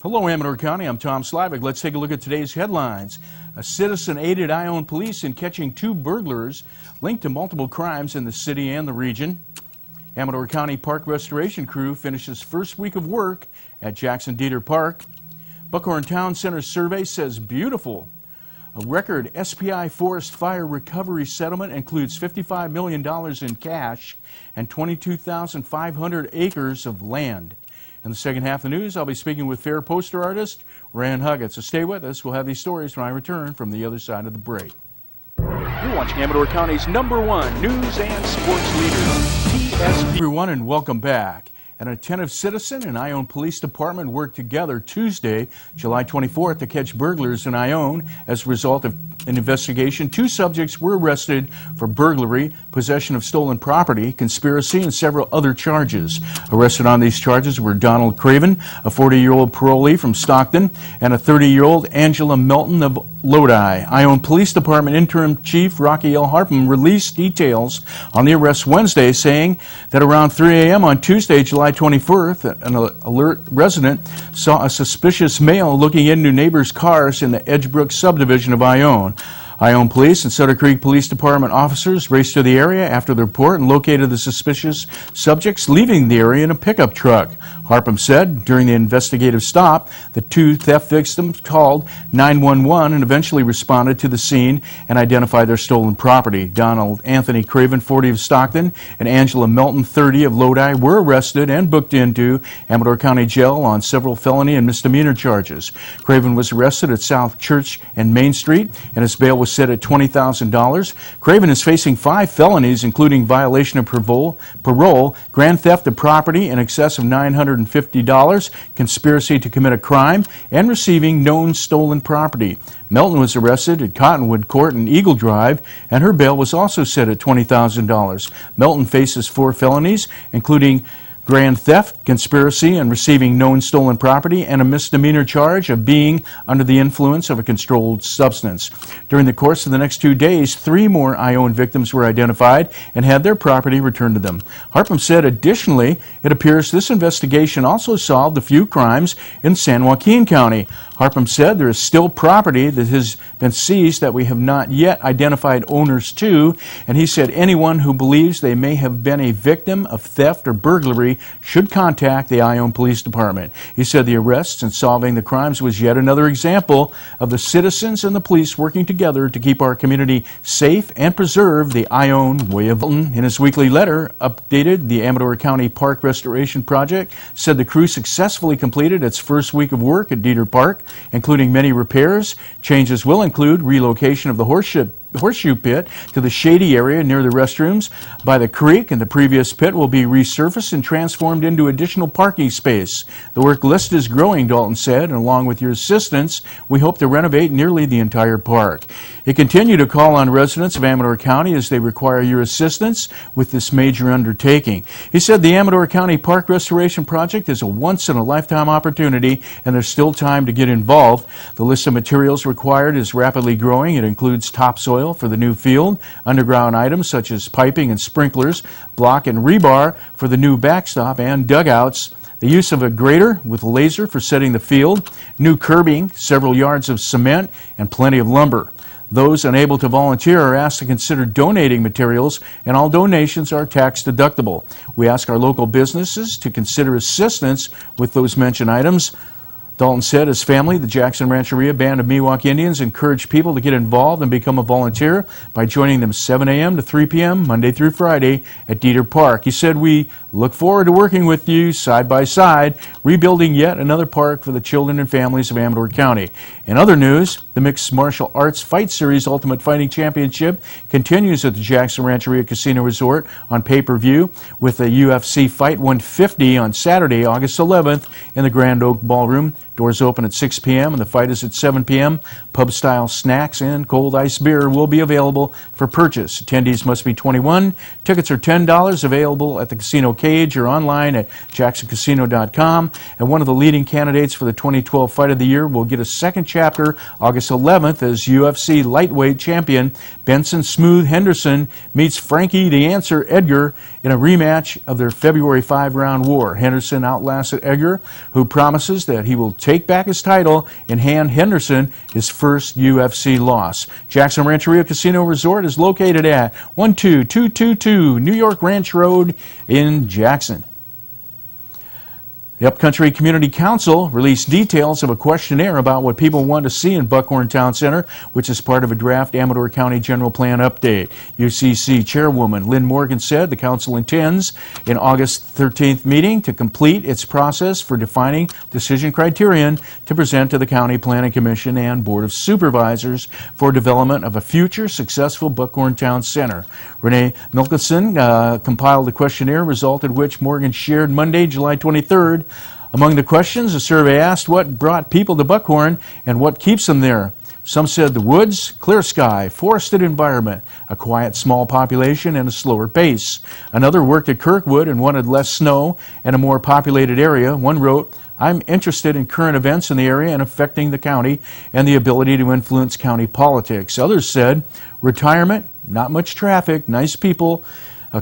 Hello, Amador County. I'm Tom Slivick. Let's take a look at today's headlines. A citizen aided Ione Police in catching two burglars linked to multiple crimes in the city and the region. Amador County Park Restoration crew finishes first week of work at Jackson Detert Park. Buckhorn Town Center survey says beautiful. A record SPI forest fire recovery settlement includes $55 million in cash and 22,500 acres of land. In the second half of the news, I'll be speaking with fair poster artist Rand Huggett. So stay with us. We'll have these stories when I return from the other side of the break. You're watching Amador County's #1 news and sports leader, TSPN. Everyone, and welcome back. An attentive citizen and Ione Police Department worked together Tuesday, July 24th, to catch burglars in Ione. As a result of an investigation, two subjects were arrested for burglary, possession of stolen property, conspiracy, and several other charges. Arrested on these charges were Donald Craven, a 40-year-old parolee from Stockton, and a 30-year-old Angela Melton of Lodi. Ione Police Department Interim Chief Rocky L. Harpham released details on the arrest Wednesday, saying that around 3 a.m. on Tuesday, July 24th, an alert resident saw a suspicious male looking into neighbors' cars in the Edgebrook subdivision of Ione. Ione Police and Sutter Creek Police Department officers raced to the area after the report and located the suspicious subjects leaving the area in a pickup truck. Harpham said during the investigative stop, the two theft victims called 911 and eventually responded to the scene and identified their stolen property. Donald Anthony Craven, 40 of Stockton, and Angela Melton, 30 of Lodi, were arrested and booked into Amador County Jail on several felony and misdemeanor charges. Craven was arrested at South Church and Main Street, and his bail was set at $20,000. Craven is facing 5 felonies, including violation of parole, grand theft of property in excess of $950, conspiracy to commit a crime, and receiving known stolen property. Melton was arrested at Cottonwood Court in Eagle Drive, and her bail was also set at $20,000. Melton faces 4 felonies, including grand theft, conspiracy, and receiving known stolen property, and a misdemeanor charge of being under the influence of a controlled substance. During the course of the next 2 days, 3 more Ione victims were identified and had their property returned to them. Harpham said additionally, it appears this investigation also solved a few crimes in San Joaquin County. Harpham said there is still property that has been seized that we have not yet identified owners to, and he said anyone who believes they may have been a victim of theft or burglary should contact the Ione Police Department. He said the arrests and solving the crimes was yet another example of the citizens and the police working together to keep our community safe and preserve the Ione way of living. In his weekly letter, updated the Amador County Park Restoration Project, said the crew successfully completed its first week of work at Detert Park, including many repairs. Changes will include relocation of the horseshoe pit to the shady area near the restrooms by the creek, and the previous pit will be resurfaced and transformed into additional parking space. The work list is growing, Dalton said, and along with your assistance, we hope to renovate nearly the entire park. He continued to call on residents of Amador County as they require your assistance with this major undertaking. He said the Amador County Park Restoration Project is a once-in-a-lifetime opportunity, and there's still time to get involved. The list of materials required is rapidly growing. It includes topsoil for the new field, underground items such as piping and sprinklers, block and rebar for the new backstop and dugouts, the use of a grader with a laser for setting the field, new curbing, several yards of cement, and plenty of lumber. Those unable to volunteer are asked to consider donating materials, and all donations are tax deductible. We ask our local businesses to consider assistance with those mentioned items. Dalton said his family, the Jackson Rancheria Band of Miwok Indians, encouraged people to get involved and become a volunteer by joining them 7 a.m. to 3 p.m. Monday through Friday at Detert Park. He said, we look forward to working with you side by side, rebuilding yet another park for the children and families of Amador County. In other news, the Mixed Martial Arts Fight Series Ultimate Fighting Championship continues at the Jackson Rancheria Casino Resort on pay-per-view with the UFC Fight 150 on Saturday, August 11th in the Grand Oak Ballroom. Doors open at 6 p.m. and the fight is at 7 p.m. Pub-style snacks and cold ice beer will be available for purchase. Attendees must be 21. Tickets are $10, available at the casino cage or online at jacksoncasino.com. And one of the leading candidates for the 2012 Fight of the Year will get a second chapter August 11th as UFC lightweight champion Benson Smooth Henderson meets Frankie the Answer Edgar in a rematch of their February 5-round war. Henderson outlasted Edgar, who promises that he will take back his title and hand Henderson his first UFC loss. Jackson Rancheria Casino Resort is located at 12222 New York Ranch Road in Jackson. The Upcountry Community Council released details of a questionnaire about what people want to see in Buckhorn Town Center, which is part of a draft Amador County General Plan update. UCC Chairwoman Lynn Morgan said the council intends in August 13th meeting to complete its process for defining decision criterion to present to the County Planning Commission and Board of Supervisors for development of a future successful Buckhorn Town Center. Renee Milkinson compiled the questionnaire, result of which Morgan shared Monday, July 23rd. Among the questions, the survey asked what brought people to Buckhorn and what keeps them there. Some said the woods, clear sky, forested environment, a quiet small population, and a slower pace. Another worked at Kirkwood and wanted less snow and a more populated area. One wrote, "I'm interested in current events in the area and affecting the county and the ability to influence county politics." Others said, "Retirement, not much traffic, nice people.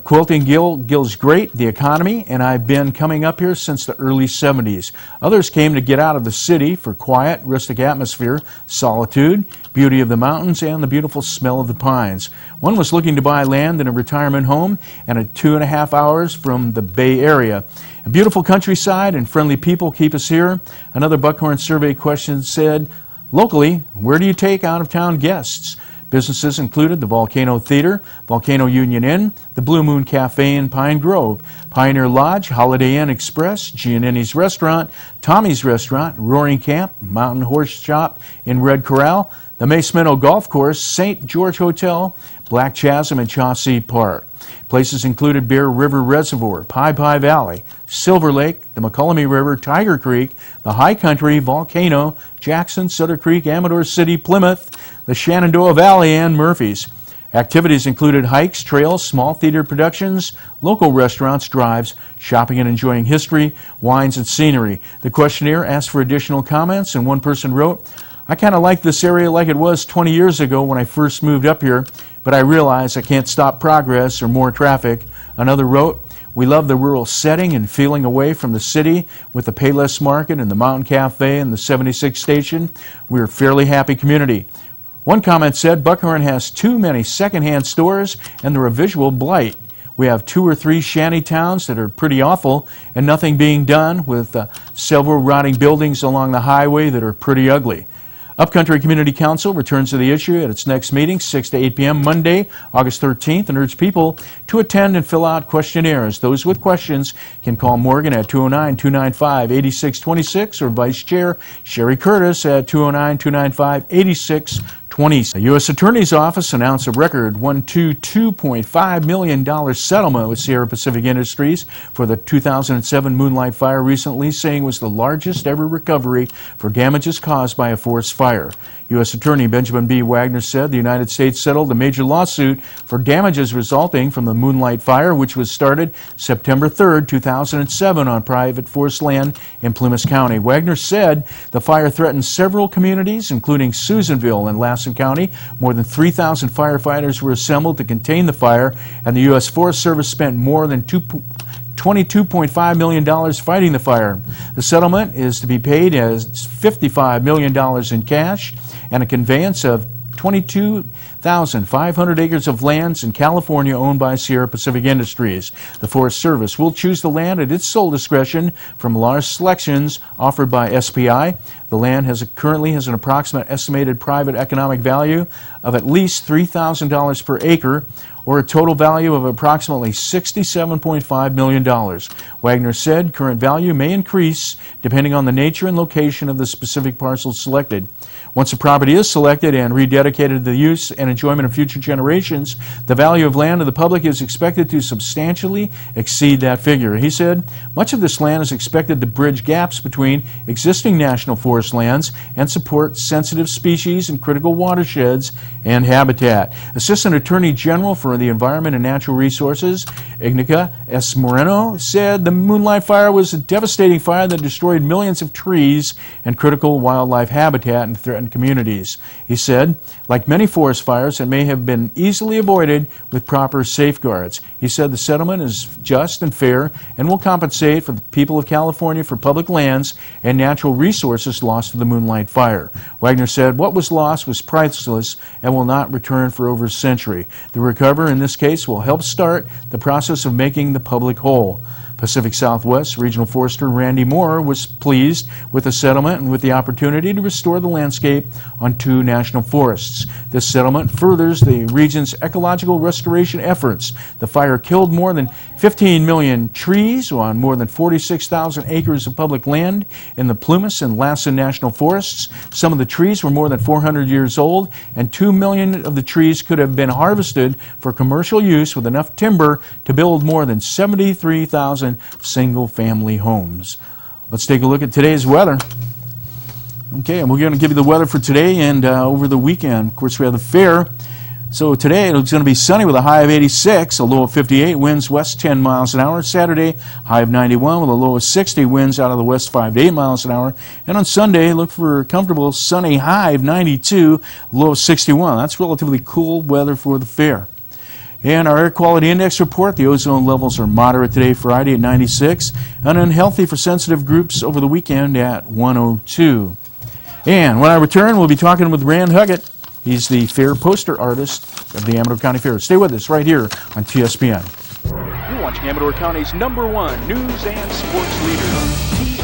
Quilting Gill's great, the economy, and I've been coming up here since the early 70s. Others came to get out of the city for quiet, rustic atmosphere, solitude, beauty of the mountains, and the beautiful smell of the pines. One was looking to buy land in a retirement home and at 2.5 hours from the Bay Area. A beautiful countryside and friendly people keep us here." Another Buckhorn survey question said, "Locally, where do you take out-of-town guests?" Businesses included the Volcano Theater, Volcano Union Inn, the Blue Moon Cafe in Pine Grove, Pioneer Lodge, Holiday Inn Express, Giannini's Restaurant, Tommy's Restaurant, Roaring Camp, Mountain Horse Shop in Red Corral, the Mace Meadow Golf Course, St. George Hotel, Black Chasm, and Chauncey Park. Places included Bear River Reservoir, Pie Pie Valley, Silver Lake, the McCullamy River, Tiger Creek, the High Country, Volcano, Jackson, Sutter Creek, Amador City, Plymouth, the Shenandoah Valley, and Murphy's. Activities included hikes, trails, small theater productions, local restaurants, drives, shopping and enjoying history, wines, and scenery. The questionnaire asked for additional comments, and one person wrote, "I kind of like this area like it was 20 years ago when I first moved up here, but I realize I can't stop progress or more traffic." Another wrote, "We love the rural setting and feeling away from the city with the Payless Market and the Mountain Cafe and the 76 station. We're a fairly happy community." One comment said, "Buckhorn has too many secondhand stores and they're a visual blight. We have 2 or 3 shanty towns that are pretty awful and nothing being done, with several rotting buildings along the highway that are pretty ugly." Upcountry Community Council returns to the issue at its next meeting, 6 to 8 p.m. Monday, August 13th, and urge people to attend and fill out questionnaires. Those with questions can call Morgan at 209-295-8626 or Vice Chair Sherry Curtis at 209-295-8626. The U.S. Attorney's Office announced a record $122.5 million settlement with Sierra Pacific Industries for the 2007 Moonlight Fire, recently saying it was the largest ever recovery for damages caused by a forest fire. U.S. Attorney Benjamin B. Wagner said the United States settled a major lawsuit for damages resulting from the Moonlight Fire, which was started September 3, 2007 on private forest land in Plymouth County. Wagner said the fire threatened several communities, including Susanville and Lassen County. More than 3,000 firefighters were assembled to contain the fire, and the U.S. Forest Service spent more than $22.5 million fighting the fire. The settlement is to be paid as $55 million in cash and a conveyance of 22,500 acres of lands in California owned by Sierra Pacific Industries. The Forest Service will choose the land at its sole discretion from large selections offered by SPI. The land currently has an approximate estimated private economic value of at least $3,000 per acre, or a total value of approximately $67.5 million. Wagner said current value may increase depending on the nature and location of the specific parcel selected. Once a property is selected and rededicated to the use and enjoyment of future generations, the value of land to the public is expected to substantially exceed that figure. He said, much of this land is expected to bridge gaps between existing national forest lands and support sensitive species and critical watersheds and habitat. Assistant Attorney General for the Environment and Natural Resources, Ignacia S. Moreno, said the Moonlight Fire was a devastating fire that destroyed millions of trees and critical wildlife habitat in threatened communities. He said, like many forest fires, fires and may have been easily avoided with proper safeguards. He said the settlement is just and fair and will compensate for the people of California for public lands and natural resources lost to the Moonlight Fire. Wagner said what was lost was priceless and will not return for over a century. The recovery in this case will help start the process of making the public whole. Pacific Southwest Regional Forester Randy Moore was pleased with the settlement and with the opportunity to restore the landscape on 2 national forests. This settlement furthers the region's ecological restoration efforts. The fire killed more than 15 million trees on more than 46,000 acres of public land in the Plumas and Lassen National Forests. Some of the trees were more than 400 years old, and 2 million of the trees could have been harvested for commercial use with enough timber to build more than 73,000 single-family homes. Let's take a look at today's weather. Okay, and we're going to give you the weather for today and over the weekend. Of course, we have the fair. So today it's going to be sunny with a high of 86, a low of 58, winds west 10 miles an hour. Saturday, high of 91 with a low of 60, winds out of the west 5 to 8 miles an hour. And on Sunday, look for a comfortable sunny high of 92, low of 61. That's relatively cool weather for the fair. And our air quality index report, the ozone levels are moderate today, Friday at 96, and unhealthy for sensitive groups over the weekend at 102. And when I return, we'll be talking with Rand Huggett. He's the fair poster artist of the Amador County Fair. Stay with us right here on TSPN. You're watching Amador County's #1 news and sports leader,